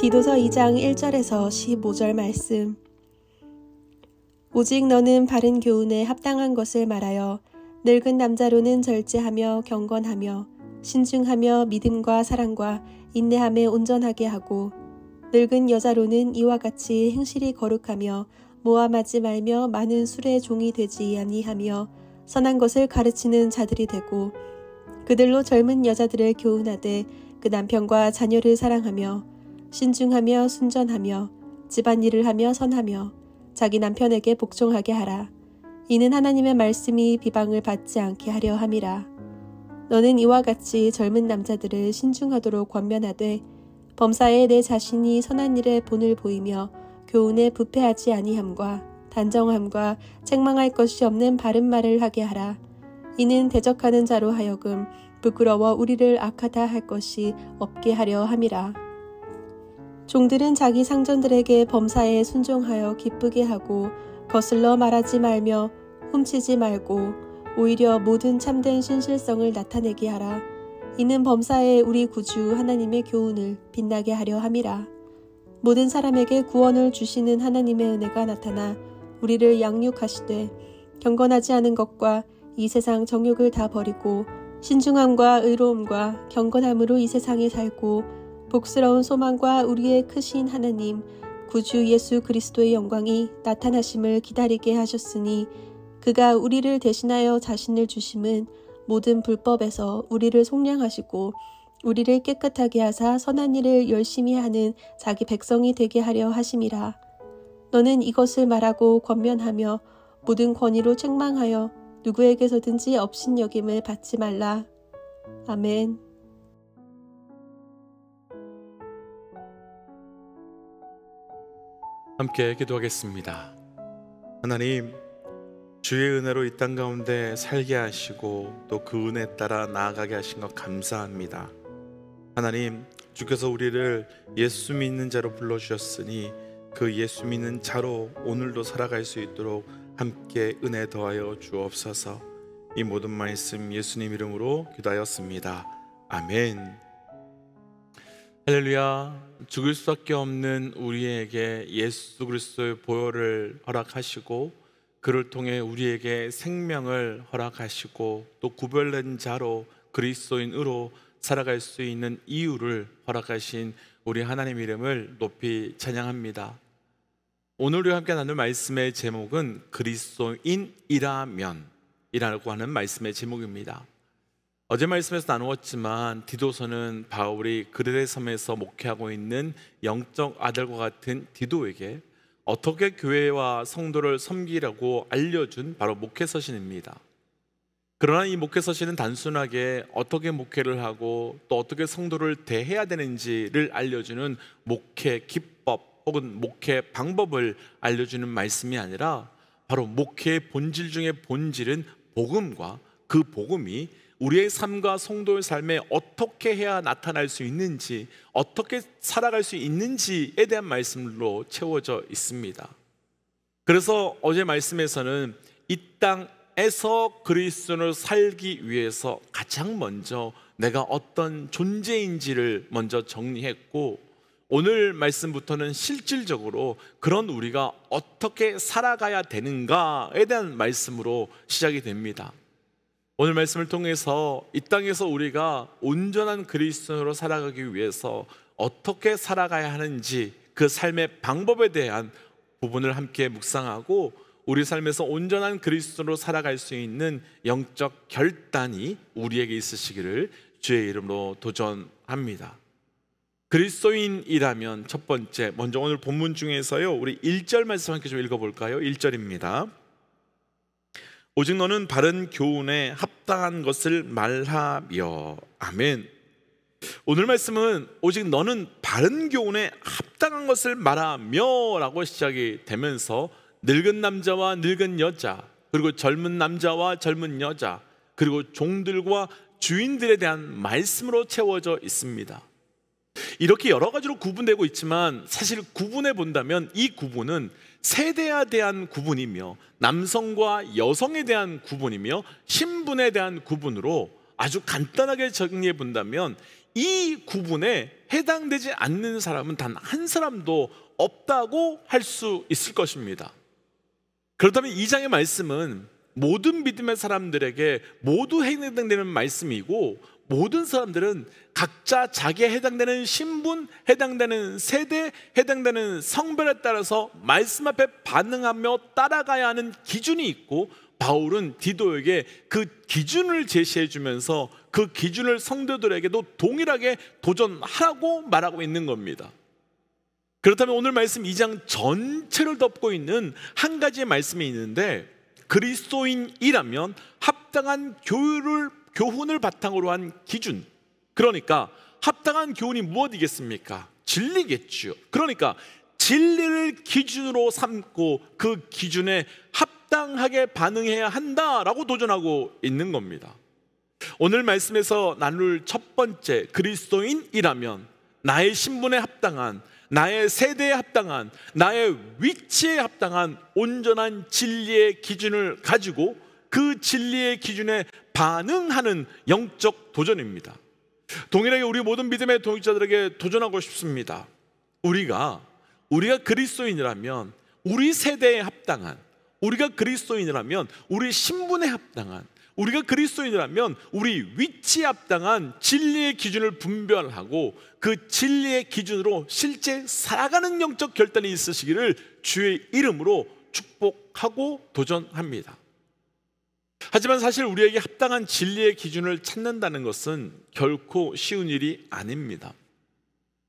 디도서 2장 1절에서 15절 말씀. 오직 너는 바른 교훈에 합당한 것을 말하여 늙은 남자로는 절제하며 경건하며 신중하며 믿음과 사랑과 인내함에 온전하게 하고 늙은 여자로는 이와 같이 행실이 거룩하며 모함하지 말며 많은 술의 종이 되지 아니하며 선한 것을 가르치는 자들이 되고 그들로 젊은 여자들을 교훈하되 그 남편과 자녀를 사랑하며 신중하며 순전하며 집안일을 하며 선하며 자기 남편에게 복종하게 하라. 이는 하나님의 말씀이 비방을 받지 않게 하려 함이라. 너는 이와 같이 젊은 남자들을 신중하도록 권면하되 범사에 내 자신이 선한 일에 본을 보이며 교훈에 부패하지 아니함과 단정함과 책망할 것이 없는 바른 말을 하게 하라. 이는 대적하는 자로 하여금 부끄러워 우리를 악하다 할 것이 없게 하려 함이라. 종들은 자기 상전들에게 범사에 순종하여 기쁘게 하고 거슬러 말하지 말며 훔치지 말고 오히려 모든 참된 신실성을 나타내게 하라. 이는 범사에 우리 구주 하나님의 교훈을 빛나게 하려 함이라. 모든 사람에게 구원을 주시는 하나님의 은혜가 나타나 우리를 양육하시되 경건하지 않은 것과 이 세상 정욕을 다 버리고 신중함과 의로움과 경건함으로 이 세상에 살고 복스러운 소망과 우리의 크신 하나님 구주 예수 그리스도의 영광이 나타나심을 기다리게 하셨으니 그가 우리를 대신하여 자신을 주심은 모든 불법에서 우리를 속량하시고 우리를 깨끗하게 하사 선한 일을 열심히 하는 자기 백성이 되게 하려 하심이라. 너는 이것을 말하고 권면하며 모든 권위로 책망하여 누구에게서든지 업신여김을 받지 말라. 아멘. 함께 기도하겠습니다. 하나님, 주의 은혜로 이 땅 가운데 살게 하시고 또 그 은혜 따라 나아가게 하신 것 감사합니다. 하나님, 주께서 우리를 예수 믿는 자로 불러주셨으니 그 예수 믿는 자로 오늘도 살아갈 수 있도록 함께 은혜 더하여 주옵소서. 이 모든 말씀 예수님 이름으로 기도하였습니다. 아멘. 할렐루야. 죽을 수밖에 없는 우리에게 예수 그리스도의 보혈을 허락하시고 그를 통해 우리에게 생명을 허락하시고 또 구별된 자로 그리스도인으로 살아갈 수 있는 이유를 허락하신 우리 하나님 이름을 높이 찬양합니다. 오늘 우리와 함께 나눌 말씀의 제목은 그리스도인이라면 이라고 하는 말씀의 제목입니다. 어제 말씀에서 나누었지만 디도서는 바울이 그들의 섬에서 목회하고 있는 영적 아들과 같은 디도에게 어떻게 교회와 성도를 섬기라고 알려준 바로 목회서신입니다. 그러나 이 목회서신은 단순하게 어떻게 목회를 하고 또 어떻게 성도를 대해야 되는지를 알려주는 목회 기법 혹은 목회 방법을 알려주는 말씀이 아니라 바로 목회의 본질 중에 본질은 복음과 그 복음이 우리의 삶과 성도의 삶에 어떻게 해야 나타날 수 있는지, 어떻게 살아갈 수 있는지에 대한 말씀으로 채워져 있습니다. 그래서 어제 말씀에서는 이 땅에서 그리스도인으로 살기 위해서 가장 먼저 내가 어떤 존재인지를 먼저 정리했고, 오늘 말씀부터는 실질적으로 그런 우리가 어떻게 살아가야 되는가에 대한 말씀으로 시작이 됩니다. 오늘 말씀을 통해서 이 땅에서 우리가 온전한 그리스도인으로 살아가기 위해서 어떻게 살아가야 하는지 그 삶의 방법에 대한 부분을 함께 묵상하고 우리 삶에서 온전한 그리스도인으로 살아갈 수 있는 영적 결단이 우리에게 있으시기를 주의 이름으로 도전합니다. 그리스도인이라면 첫 번째, 먼저 오늘 본문 중에서요, 우리 1절 말씀 함께 좀 읽어볼까요? 1절입니다. 오직 너는 바른 교훈에 합당한 것을 말하며. 아멘. 오늘 말씀은 오직 너는 바른 교훈에 합당한 것을 말하며 라고 시작이 되면서 늙은 남자와 늙은 여자, 그리고 젊은 남자와 젊은 여자, 그리고 종들과 주인들에 대한 말씀으로 채워져 있습니다. 이렇게 여러 가지로 구분되고 있지만 사실 구분해 본다면 이 구분은 세대에 대한 구분이며 남성과 여성에 대한 구분이며 신분에 대한 구분으로 아주 간단하게 정리해 본다면 이 구분에 해당되지 않는 사람은 단 한 사람도 없다고 할 수 있을 것입니다. 그렇다면 이 장의 말씀은 모든 믿음의 사람들에게 모두 해당되는 말씀이고, 모든 사람들은 각자 자기에 해당되는 신분, 해당되는 세대, 해당되는 성별에 따라서 말씀 앞에 반응하며 따라가야 하는 기준이 있고, 바울은 디도에게 그 기준을 제시해 주면서 그 기준을 성도들에게도 동일하게 도전하라고 말하고 있는 겁니다. 그렇다면 오늘 말씀 2장 전체를 덮고 있는 한 가지의 말씀이 있는데, 그리스도인이라면 합당한 교훈을 바탕으로 한 기준, 그러니까 합당한 교훈이 무엇이겠습니까? 진리겠죠. 그러니까 진리를 기준으로 삼고 그 기준에 합당하게 반응해야 한다라고 도전하고 있는 겁니다. 오늘 말씀에서 나눌 첫 번째, 그리스도인이라면 나의 신분에 합당한, 나의 세대에 합당한, 나의 위치에 합당한 온전한 진리의 기준을 가지고 그 진리의 기준에 반응하는 영적 도전입니다. 동일하게 우리 모든 믿음의 동역자들에게 도전하고 싶습니다. 우리가 그리스도인이라면 우리 세대에 합당한, 우리가 그리스도인이라면 우리 신분에 합당한, 우리가 그리스도인이라면 우리 위치에 합당한 진리의 기준을 분별하고 그 진리의 기준으로 실제 살아가는 영적 결단이 있으시기를 주의 이름으로 축복하고 도전합니다. 하지만 사실 우리에게 합당한 진리의 기준을 찾는다는 것은 결코 쉬운 일이 아닙니다.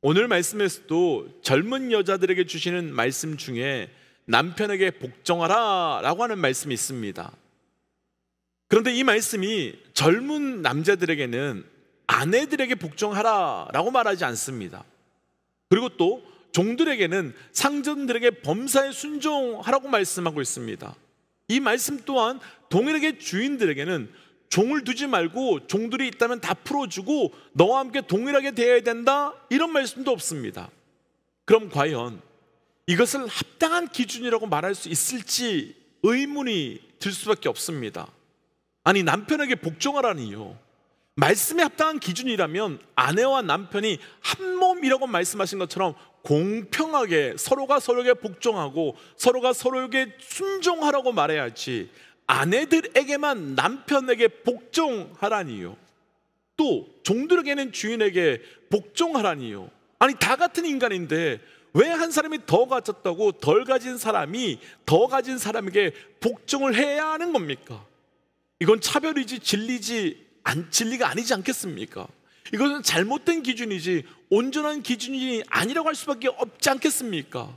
오늘 말씀에서도 젊은 여자들에게 주시는 말씀 중에 남편에게 복종하라 라고 하는 말씀이 있습니다. 그런데 이 말씀이 젊은 남자들에게는 아내들에게 복종하라 라고 말하지 않습니다. 그리고 또 종들에게는 상전들에게 범사에 순종하라고 말씀하고 있습니다. 이 말씀 또한 동일하게 주인들에게는 종을 두지 말고 종들이 있다면 다 풀어주고 너와 함께 동일하게 대해야 된다, 이런 말씀도 없습니다. 그럼 과연 이것을 합당한 기준이라고 말할 수 있을지 의문이 들 수밖에 없습니다. 아니, 남편에게 복종하라니요, 말씀에 합당한 기준이라면 아내와 남편이 한 몸이라고 말씀하신 것처럼 공평하게 서로가 서로에게 복종하고 서로가 서로에게 순종하라고 말해야지, 아내들에게만 남편에게 복종하라니요, 또 종들에게는 주인에게 복종하라니요. 아니, 다 같은 인간인데 왜 한 사람이 더 가졌다고 덜 가진 사람이 더 가진 사람에게 복종을 해야 하는 겁니까? 이건 차별이지 진리가 아니지 않겠습니까? 이것은 잘못된 기준이지 온전한 기준이 아니라고 할 수밖에 없지 않겠습니까?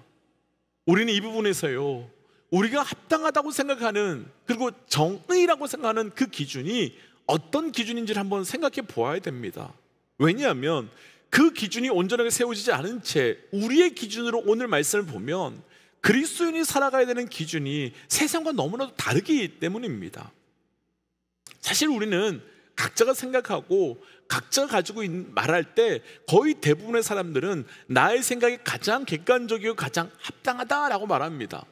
우리는 이 부분에서요, 우리가 합당하다고 생각하는, 그리고 정의라고 생각하는 그 기준이 어떤 기준인지를 한번 생각해 보아야 됩니다. 왜냐하면 그 기준이 온전하게 세워지지 않은 채 우리의 기준으로 오늘 말씀을 보면 그리스도인이 살아가야 되는 기준이 세상과 너무나도 다르기 때문입니다. 사실 우리는 각자가 생각하고 각자가 가지고 말할 때 거의 대부분의 사람들은 나의 생각이 가장 객관적이고 가장 합당하다라고 말합니다.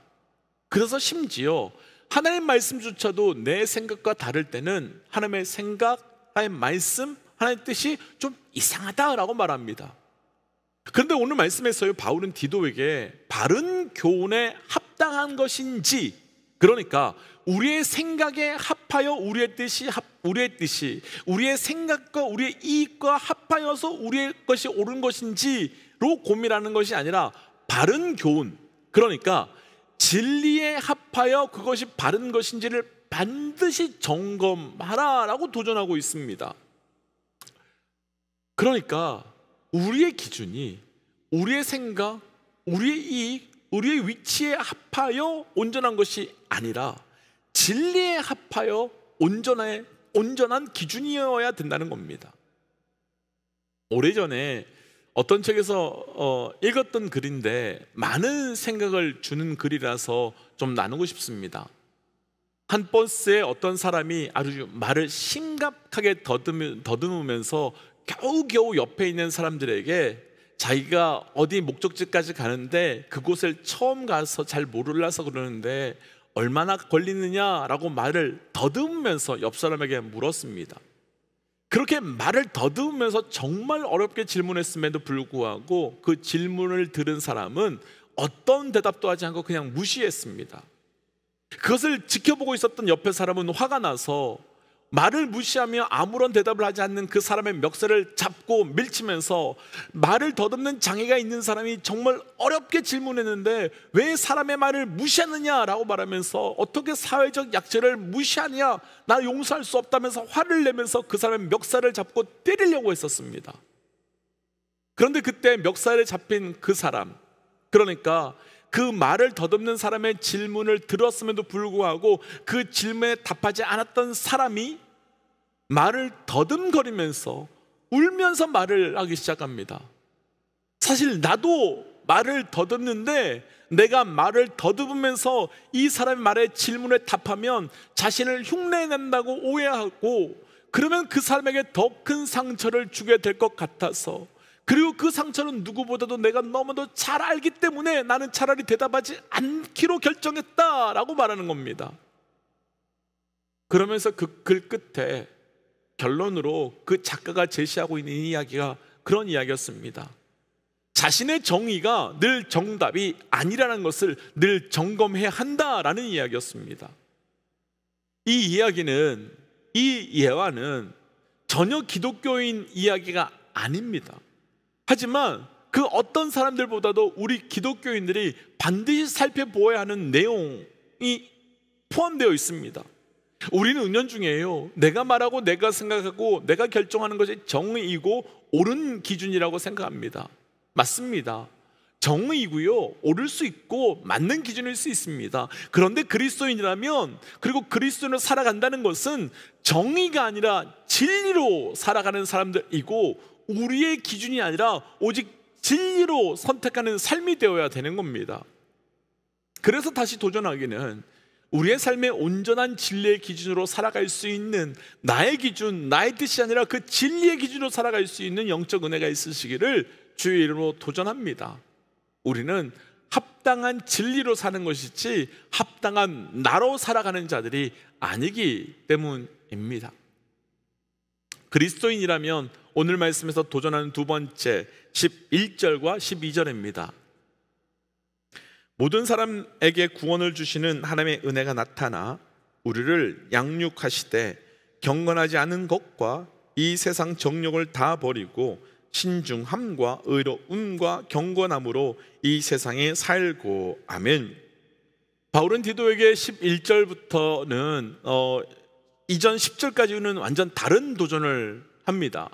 그래서 심지어 하나님의 말씀조차도 내 생각과 다를 때는 하나님의 생각, 하나님의 말씀, 하나님의 뜻이 좀 이상하다라고 말합니다. 그런데 오늘 말씀에서요, 바울은 디도에게 바른 교훈에 합당한 것인지, 그러니까 우리의 생각에 합하여 우리의 뜻이 우리의 생각과 우리의 이익과 합하여서 우리의 것이 옳은 것인지로 고민하는 것이 아니라 바른 교훈, 그러니까 진리에 합하여 그것이 바른 것인지를 반드시 점검하라라고 도전하고 있습니다. 그러니까 우리의 기준이 우리의 생각, 우리의 이익, 우리의 위치에 합하여 온전한 것이 아니라 진리에 합하여 온전한 기준이어야 된다는 겁니다. 오래전에 어떤 책에서 읽었던 글인데 많은 생각을 주는 글이라서 좀 나누고 싶습니다. 한 버스에 어떤 사람이 아주 말을 심각하게 더듬으면서 겨우겨우 옆에 있는 사람들에게 자기가 어디 목적지까지 가는데 그곳을 처음 가서 잘 몰라서 그러는데 얼마나 걸리느냐라고 말을 더듬으면서 옆 사람에게 물었습니다. 그렇게 말을 더듬으면서 정말 어렵게 질문했음에도 불구하고 그 질문을 들은 사람은 어떤 대답도 하지 않고 그냥 무시했습니다. 그것을 지켜보고 있었던 옆에 사람은 화가 나서 말을 무시하며 아무런 대답을 하지 않는 그 사람의 멱살을 잡고 밀치면서 말을 더듬는 장애가 있는 사람이 정말 어렵게 질문했는데 왜 사람의 말을 무시하느냐라고 말하면서 어떻게 사회적 약자를 무시하냐, 나 용서할 수 없다면서 화를 내면서 그 사람의 멱살을 잡고 때리려고 했었습니다. 그런데 그때 멱살에 잡힌 그 사람, 그러니까 그 말을 더듬는 사람의 질문을 들었음에도 불구하고 그 질문에 답하지 않았던 사람이 말을 더듬거리면서 울면서 말을 하기 시작합니다. 사실 나도 말을 더듬는데 내가 말을 더듬으면서 이 사람의 말에 질문에 답하면 자신을 흉내낸다고 오해하고 그러면 그 사람에게 더 큰 상처를 주게 될 것 같아서, 그리고 그 상처는 누구보다도 내가 너무도 잘 알기 때문에 나는 차라리 대답하지 않기로 결정했다라고 말하는 겁니다. 그러면서 그 글 끝에 결론으로 그 작가가 제시하고 있는 이야기가 그런 이야기였습니다. 자신의 정의가 늘 정답이 아니라는 것을 늘 점검해야 한다라는 이야기였습니다. 이 이야기는, 이 예화는 전혀 기독교인 이야기가 아닙니다. 하지만 그 어떤 사람들보다도 우리 기독교인들이 반드시 살펴보아야 하는 내용이 포함되어 있습니다. 우리는 은연중에요, 내가 말하고 내가 생각하고 내가 결정하는 것이 정의이고 옳은 기준이라고 생각합니다. 맞습니다. 정의이고요, 옳을 수 있고 맞는 기준일 수 있습니다. 그런데 그리스도인이라면, 그리고 그리스도인으로 살아간다는 것은 정의가 아니라 진리로 살아가는 사람들이고 우리의 기준이 아니라 오직 진리로 선택하는 삶이 되어야 되는 겁니다. 그래서 다시 도전하기는 우리의 삶의 온전한 진리의 기준으로 살아갈 수 있는 나의 기준, 나의 뜻이 아니라 그 진리의 기준으로 살아갈 수 있는 영적 은혜가 있으시기를 주의 이름으로 도전합니다. 우리는 합당한 진리로 사는 것이지 합당한 나로 살아가는 자들이 아니기 때문입니다. 그리스도인이라면 오늘 말씀에서 도전하는 두 번째 11절과 12절입니다. 모든 사람에게 구원을 주시는 하나님의 은혜가 나타나 우리를 양육하시되 경건하지 않은 것과 이 세상 정욕을 다 버리고 신중함과 의로움과 경건함으로 이 세상에 살고. 아멘. 바울은 디도에게 11절부터는 이전 10절까지는 완전 다른 도전을 합니다.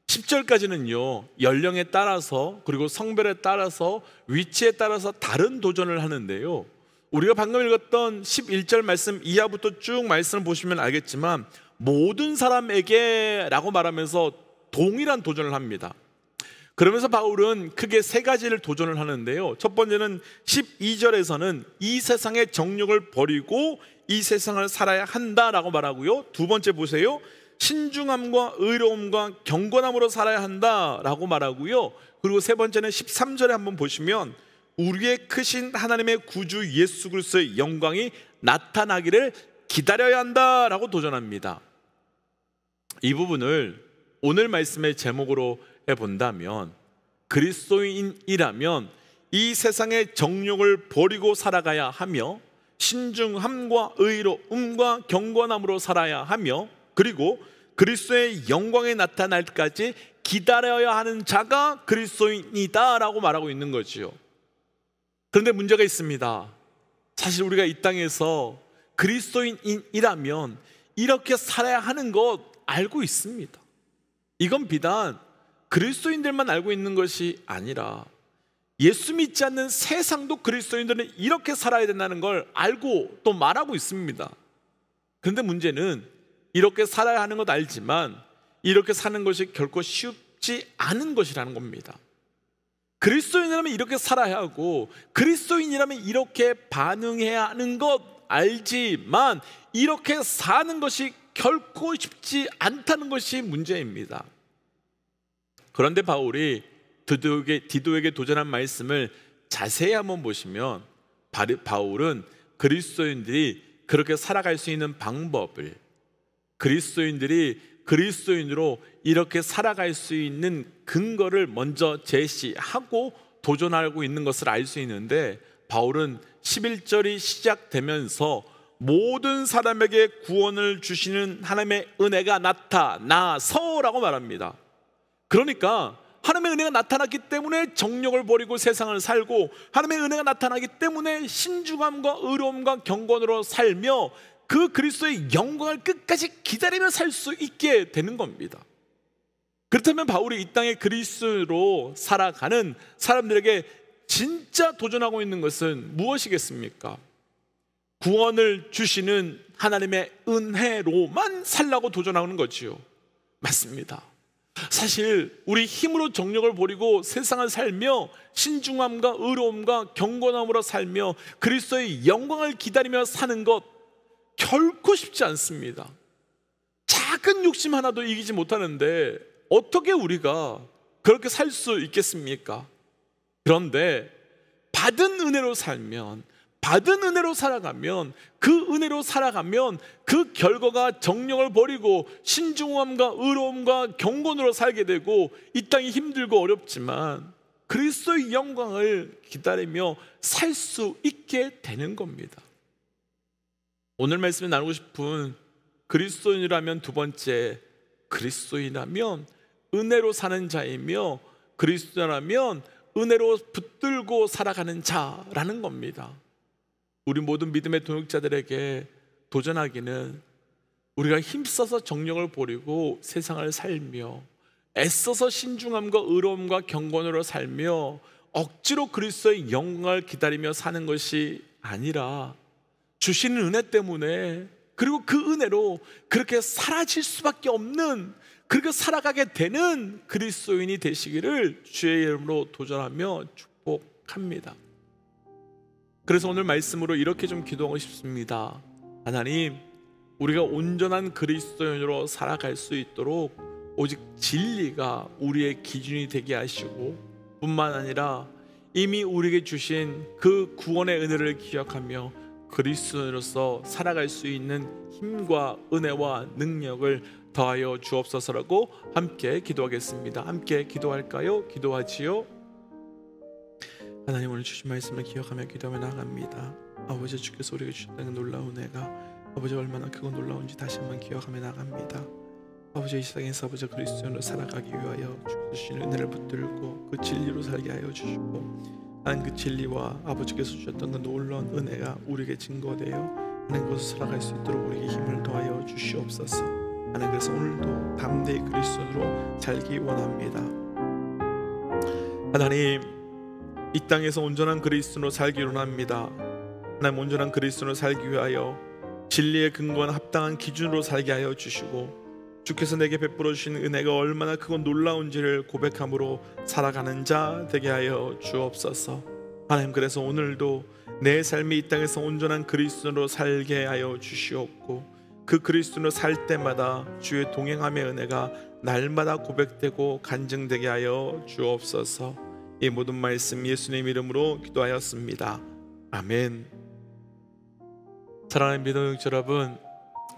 10절까지는요, 연령에 따라서 그리고 성별에 따라서 위치에 따라서 다른 도전을 하는데요, 우리가 방금 읽었던 11절 말씀 이하부터 쭉 말씀을 보시면 알겠지만 모든 사람에게 라고 말하면서 동일한 도전을 합니다. 그러면서 바울은 크게 세 가지를 도전을 하는데요, 첫 번째는 12절에서는 이 세상의 정욕을 버리고 이 세상을 살아야 한다라고 말하고요, 두 번째 보세요, 신중함과 의로움과 경건함으로 살아야 한다라고 말하고요, 그리고 세 번째는 13절에 한번 보시면 우리의 크신 하나님의 구주 예수 그리스도의 영광이 나타나기를 기다려야 한다라고 도전합니다. 이 부분을 오늘 말씀의 제목으로 해본다면, 그리스도인이라면 이 세상의 정욕을 버리고 살아가야 하며 신중함과 의로움과 경건함으로 살아야 하며 그리고 그리스도의 영광에 나타날 때까지 기다려야 하는 자가 그리스도인이다라고 말하고 있는 거지요. 그런데 문제가 있습니다. 사실 우리가 이 땅에서 그리스도인이라면 이렇게 살아야 하는 것 알고 있습니다. 이건 비단 그리스도인들만 알고 있는 것이 아니라 예수 믿지 않는 세상도 그리스도인들은 이렇게 살아야 된다는 걸 알고 또 말하고 있습니다. 그런데 문제는 이렇게 살아야 하는 것 알지만 이렇게 사는 것이 결코 쉽지 않은 것이라는 겁니다. 그리스도인이라면 이렇게 살아야 하고 그리스도인이라면 이렇게 반응해야 하는 것 알지만 이렇게 사는 것이 결코 쉽지 않다는 것이 문제입니다. 그런데 바울이 디도에게 도전한 말씀을 자세히 한번 보시면 바울은 그리스도인들이 그렇게 살아갈 수 있는 방법을, 그리스도인들이 그리스도인으로 이렇게 살아갈 수 있는 근거를 먼저 제시하고 도전하고 있는 것을 알 수 있는데, 바울은 11절이 시작되면서 모든 사람에게 구원을 주시는 하나님의 은혜가 나타나서라고 말합니다. 그러니까 하나님의 은혜가 나타났기 때문에 정욕을 버리고 세상을 살고, 하나님의 은혜가 나타나기 때문에 신중함과 의로움과 경건으로 살며 그 그리스도의 영광을 끝까지 기다리며 살 수 있게 되는 겁니다. 그렇다면 바울이 이 땅에 그리스도로 살아가는 사람들에게 진짜 도전하고 있는 것은 무엇이겠습니까? 구원을 주시는 하나님의 은혜로만 살라고 도전하는 거지요. 맞습니다. 사실 우리 힘으로 정욕을 버리고 세상을 살며 신중함과 의로움과 경건함으로 살며 그리스도의 영광을 기다리며 사는 것 결코 쉽지 않습니다. 작은 욕심 하나도 이기지 못하는데 어떻게 우리가 그렇게 살 수 있겠습니까? 그런데 받은 은혜로 살면, 받은 은혜로 살아가면, 그 은혜로 살아가면 그 결과가 정욕을 버리고 신중함과 의로움과 경건으로 살게 되고, 이 땅이 힘들고 어렵지만 그리스도의 영광을 기다리며 살 수 있게 되는 겁니다. 오늘 말씀에 나누고 싶은 그리스도인이라면 두 번째, 그리스도인이라면 은혜로 사는 자이며 그리스도인이라면 은혜로 붙들고 살아가는 자라는 겁니다. 우리 모든 믿음의 동역자들에게 도전하기는 우리가 힘써서 정욕을 버리고 세상을 살며 애써서 신중함과 의로움과 경건으로 살며 억지로 그리스도의 영광을 기다리며 사는 것이 아니라 주시는 은혜 때문에, 그리고 그 은혜로 그렇게 사라질 수밖에 없는, 그렇게 살아가게 되는 그리스도인이 되시기를 주의 이름으로 도전하며 축복합니다. 그래서 오늘 말씀으로 이렇게 좀 기도하고 싶습니다. 하나님, 우리가 온전한 그리스도인으로 살아갈 수 있도록 오직 진리가 우리의 기준이 되게 하시고, 뿐만 아니라 이미 우리에게 주신 그 구원의 은혜를 기억하며 그리스도인으로서 살아갈 수 있는 힘과 은혜와 능력을 더하여 주옵소서라고 함께 기도하겠습니다. 함께 기도할까요? 기도하지요. 하나님, 오늘 주신 말씀을 기억하며 기도하며 나아갑니다. 아버지, 주께서 우리에게 주셨다는 놀라운 은혜가 아버지 얼마나 크고 놀라운지 다시 한번 기억하며 나갑니다. 아버지, 이 세상에서 아버지 그리스도인으로 살아가기 위하여 주께서 주신 은혜를 붙들고 그 진리로 살게 하여 주시고, 하나님 그 진리와 아버지께서 주셨던 그 놀라운 은혜가 우리에게 증거되어 하나님 것을 살아갈 수 있도록 우리에게 힘을 더하여 주시옵소서. 하나님, 그래서 오늘도 담대히 그리스도인으로 살기 원합니다. 하나님, 이 땅에서 온전한 그리스도인으로 살기 원합니다. 하나님, 온전한 그리스도인으로 살기 위하여 진리의 근거한 합당한 기준으로 살게 하여 주시고, 주께서 내게 베풀어 주신 은혜가 얼마나 크고 놀라운지를 고백함으로 살아가는 자 되게 하여 주옵소서. 하나님, 그래서 오늘도 내 삶이 이 땅에서 온전한 그리스도인으로 살게 하여 주시옵고, 그 그리스도인으로 살 때마다 주의 동행함의 은혜가 날마다 고백되고 간증되게 하여 주옵소서. 이 모든 말씀 예수님 이름으로 기도하였습니다. 아멘. 사랑하는 믿음 여러분,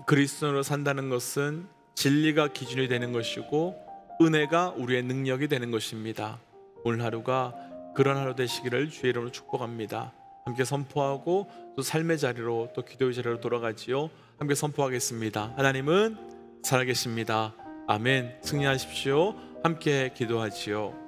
그리스도인으로 산다는 것은 진리가 기준이 되는 것이고 은혜가 우리의 능력이 되는 것입니다. 오늘 하루가 그런 하루 되시기를 주의 이름으로 축복합니다. 함께 선포하고 또 삶의 자리로, 또 기도의 자리로 돌아가지요. 함께 선포하겠습니다. 하나님은 살아계십니다. 아멘. 승리하십시오. 함께 기도하지요.